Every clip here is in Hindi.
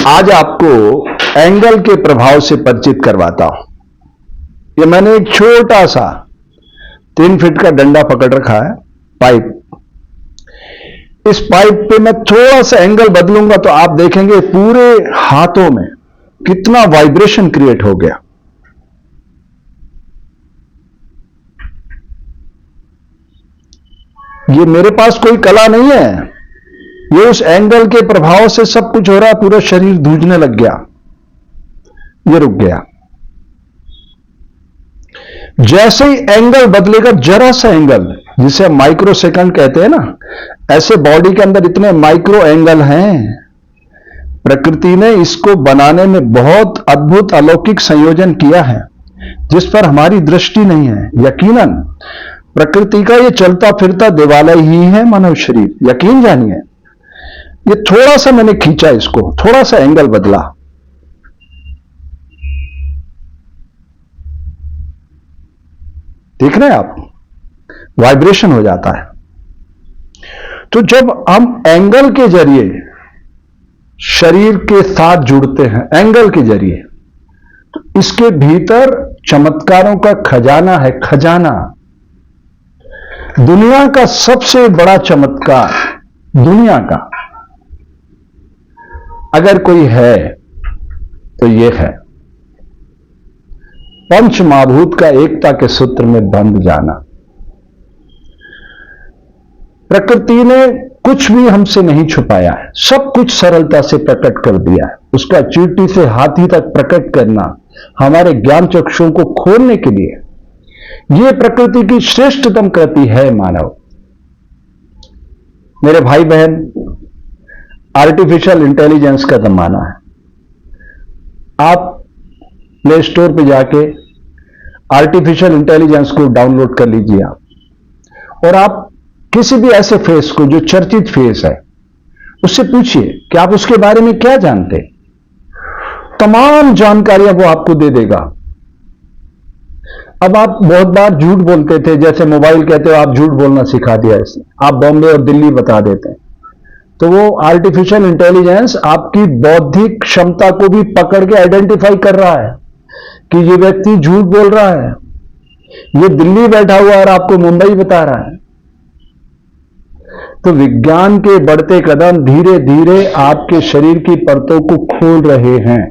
आज आपको एंगल के प्रभाव से परिचित करवाता हूं। ये मैंने एक छोटा सा 3 फीट का डंडा पकड़ रखा है, पाइप। इस पाइप पे मैं थोड़ा सा एंगल बदलूंगा तो आप देखेंगे पूरे हाथों में कितना वाइब्रेशन क्रिएट हो गया। ये मेरे पास कोई कला नहीं है, ये उस एंगल के प्रभाव से सब कुछ हो रहा है। पूरा शरीर धूजने लग गया, ये रुक गया। जैसे ही एंगल बदलेगा, जरा सा एंगल जिसे माइक्रो सेकंड कहते हैं ना, ऐसे बॉडी के अंदर इतने माइक्रो एंगल हैं। प्रकृति ने इसको बनाने में बहुत अद्भुत अलौकिक संयोजन किया है जिस पर हमारी दृष्टि नहीं है। यकीनन प्रकृति का ये चलता फिरता देवालय ही है मानव शरीर, यकीन जानिए। ये थोड़ा सा मैंने खींचा, इसको थोड़ा सा एंगल बदला, देख रहे हैं आप, वाइब्रेशन हो जाता है। तो जब हम एंगल के जरिए शरीर के साथ जुड़ते हैं, एंगल के जरिए, तो इसके भीतर चमत्कारों का खजाना है। खजाना, दुनिया का सबसे बड़ा चमत्कार, दुनिया का अगर कोई है तो यह है पंच महाभूत का एकता के सूत्र में बंध जाना। प्रकृति ने कुछ भी हमसे नहीं छुपाया है, सब कुछ सरलता से प्रकट कर दिया है। उसका चींटी से हाथी तक प्रकट करना हमारे ज्ञान चक्षुओं को खोलने के लिए यह प्रकृति की श्रेष्ठतम कृति है मानव। मेरे भाई बहन, आर्टिफिशियल इंटेलिजेंस का जमाना है। आप प्ले स्टोर पे जाके आर्टिफिशियल इंटेलिजेंस को डाउनलोड कर लीजिए आप, और आप किसी भी ऐसे फेस को जो चर्चित फेस है उससे पूछिए कि आप उसके बारे में क्या जानते हैं। तमाम जानकारियां वो आपको दे देगा। अब आप बहुत बार झूठ बोलते थे, जैसे मोबाइल कहते हो आप झूठ बोलना सिखा दिया इसने, आप बॉम्बे और दिल्ली बता देते हैं। तो वो आर्टिफिशियल इंटेलिजेंस आपकी बौद्धिक क्षमता को भी पकड़ के आइडेंटिफाई कर रहा है कि ये व्यक्ति झूठ बोल रहा है, ये दिल्ली बैठा हुआ और आपको मुंबई बता रहा है। तो विज्ञान के बढ़ते कदम धीरे धीरे आपके शरीर की परतों को खोल रहे हैं।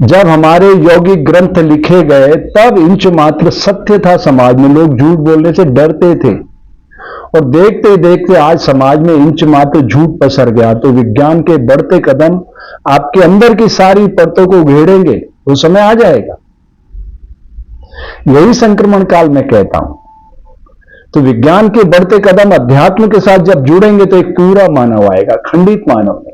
जब हमारे यौगिक ग्रंथ लिखे गए तब इंच मात्र सत्य था समाज में, लोग झूठ बोलने से डरते थे, और देखते देखते आज समाज में इंच मात्र झूठ पसर गया। तो विज्ञान के बढ़ते कदम आपके अंदर की सारी परतों को घेरेंगे, वो समय आ जाएगा। यही संक्रमण काल में कहता हूं। तो विज्ञान के बढ़ते कदम अध्यात्म के साथ जब जुड़ेंगे तो एक पूरा मानव आएगा, खंडित मानव नहीं।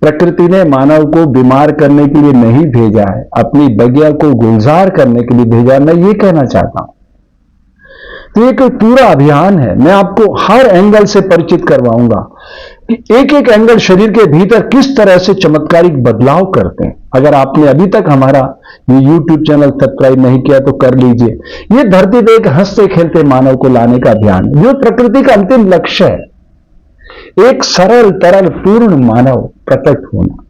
प्रकृति ने मानव को बीमार करने के लिए नहीं भेजा है, अपनी बगिया को गुलजार करने के लिए भेजा। मैं ये कहना चाहता हूं। तो ये कोई पूरा अभियान है। मैं आपको हर एंगल से परिचित करवाऊंगा कि एक एक एंगल शरीर के भीतर किस तरह से चमत्कारिक बदलाव करते हैं। अगर आपने अभी तक हमारा ये YouTube चैनल सब्सक्राइब नहीं किया तो कर लीजिए। ये धरती पे एक हंसते खेलते मानव को लाने का अभियान है, जो प्रकृति का अंतिम लक्ष्य है, एक सरल तरल पूर्ण मानव प्रकट होना।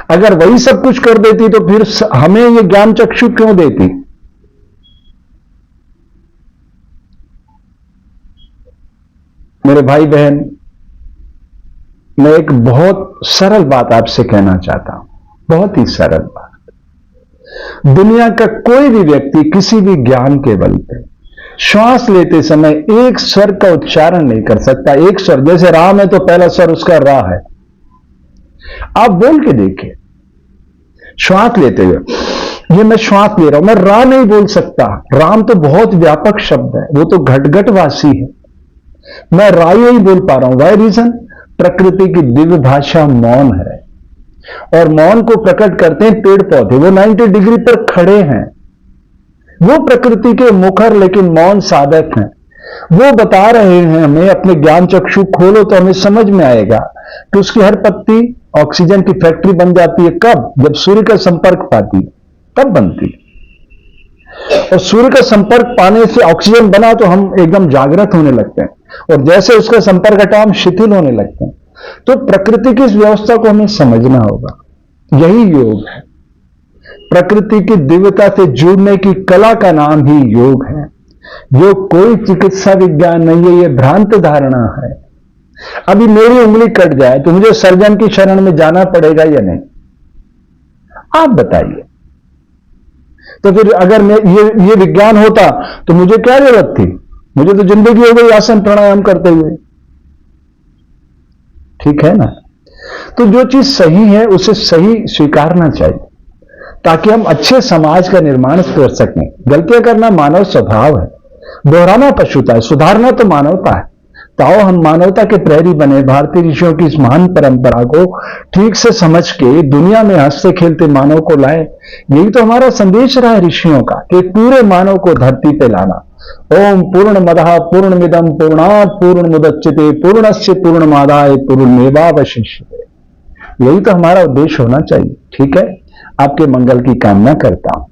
अगर वही सब कुछ कर देती तो फिर हमें ये ज्ञान चक्षु क्यों देती। मेरे भाई बहन, मैं एक बहुत सरल बात आपसे कहना चाहता हूं, बहुत ही सरल बात। दुनिया का कोई भी व्यक्ति किसी भी ज्ञान के बल पे श्वास लेते समय एक स्वर का उच्चारण नहीं कर सकता। एक स्वर, जैसे राम है तो पहला स्वर उसका रा है। आप बोल के देखिए, श्वास लेते हुए, ये मैं श्वास ले रहा हूं, मैं रा नहीं बोल सकता। राम तो बहुत व्यापक शब्द है, वो तो घटघटवासी है। मैं राय ही बोल पा रहा हूं। Why reason? प्रकृति की दिव्य भाषा मौन है, और मौन को प्रकट करते हैं पेड़ पौधे। वो 90 डिग्री पर खड़े हैं, वो प्रकृति के मुखर लेकिन मौन साधक हैं। वो बता रहे हैं हमें, अपने ज्ञान चक्षु खोलो तो हमें समझ में आएगा कि उसकी हर पत्ती ऑक्सीजन की फैक्ट्री बन जाती है। कब? जब सूर्य का संपर्क पाती है, तब बनती है। और सूर्य का संपर्क पाने से ऑक्सीजन बना तो हम एकदम जागृत होने लगते हैं, और जैसे उसका संपर्क हटा हम शिथिल होने लगते हैं। तो प्रकृति की इस व्यवस्था को हमें समझना होगा। यही योग है। प्रकृति की दिव्यता से जुड़ने की कला का नाम ही योग है। योग कोई चिकित्सा विज्ञान नहीं है, यह भ्रांत धारणा है। अभी मेरी उंगली कट जाए तो मुझे सर्जन की शरण में जाना पड़ेगा या नहीं? आप बताइए। तो फिर अगर मैं ये विज्ञान होता तो मुझे क्या जरूरत थी? मुझे तो जिंदगी हो गई आसन प्राणायाम करते हुए। ठीक है ना? तो जो चीज सही है उसे सही स्वीकारना चाहिए ताकि हम अच्छे समाज का निर्माण कर सकें। गलतियां करना मानव स्वभाव है, दोहराना पशुता है, सुधारना तो मानवता है। ताओ हम मानवता के प्रहरी बने, भारतीय ऋषियों की इस महान परंपरा को ठीक से समझ के दुनिया में हंसते खेलते मानव को लाए। यही तो हमारा संदेश रहा है ऋषियों का कि पूरे मानव को धरती पे लाना। ओम पूर्णमदः पूर्णमिदं पूर्णात् पूर्णमुदच्यते पूर्णस्य पूर्णमादाय पूर्णमेवावशिष्यते। यही तो हमारा उद्देश्य होना चाहिए। ठीक है, आपके मंगल की कामना करता हूं।